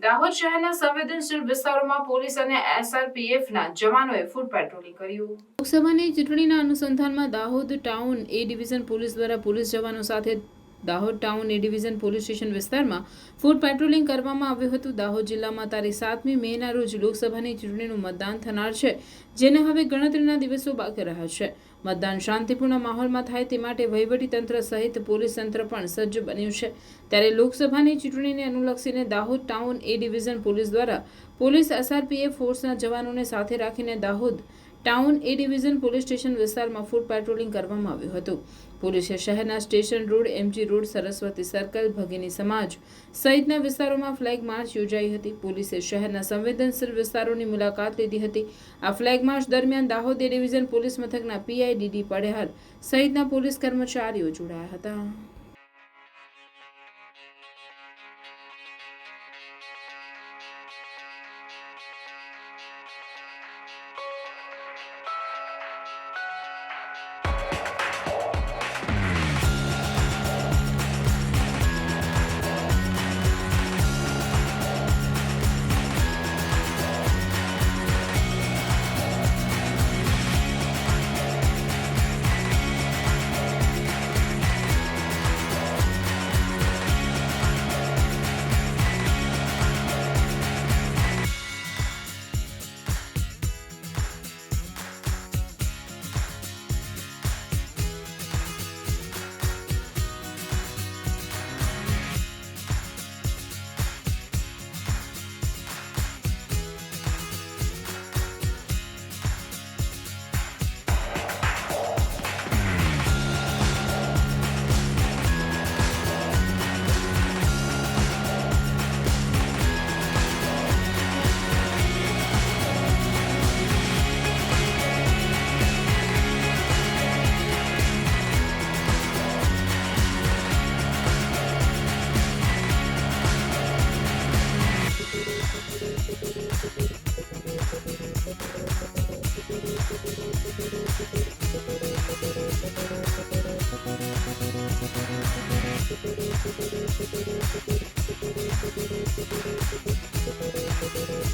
દાહોદ શહેરના સંવેદનશીલ વિસ્તારોમાં પોલીસ અને એસઆરપીએફના જવાનોએ ફૂડ પેટ્રોલિંગ કર્યું। લોકસભાની ચૂંટણીના અનુસંધાનમાં Dahod town A division police દ્વારા પોલીસ જવાનો સાથે Dahod town A division police station વિસ્તારમાં ફૂડ પેટ્રોલિંગ કરવામાં આવ્યું હતું। દાહોદ જિલ્લામાં તારીખ 7મી મેના રોજ લોકસભાની ચૂંટણીનું મતદાન થનાર છે, જેને હવે ગણતરીના દિવસો બાકી રહ્યા છે। મતદાન શાંતિપૂર્ણ માહોલમાં થાય તે માટે વહીવટીતંત્ર સહિત પોલીસ તંત્ર પણ સજ્જ બન્યું છે। ત્યારે લોકસભાની ચૂંટણીને અનુલક્ષીને Dahod town A division police દ્વારા પોલીસ એસઆરપીએફ ફોર્સના જવાનોને સાથે રાખીને Dahod town A division police station વિસ્તારમાં ફૂડ પેટ્રોલિંગ કરવામાં આવ્યું હતું। પોલીસે શહેરના station road, MG road, Saraswati circle, Bhagini Samaj સહિતના વિસ્તારોમાં ફ્લેગ માર્ચ યોજાઈ હતી। પોલીસે શહેરના સંવેદનશીલ વિસ્તારોની મુલાકાત લીધી હતી। આ ફ્લેગ માર્ચ દરમિયાન દાહોદ એ ડિવિઝન પોલીસ મથકના પીઆઈ ડીડી પઢેહાર સહિતના પોલીસ કર્મચારીઓ જોડાયા હતા।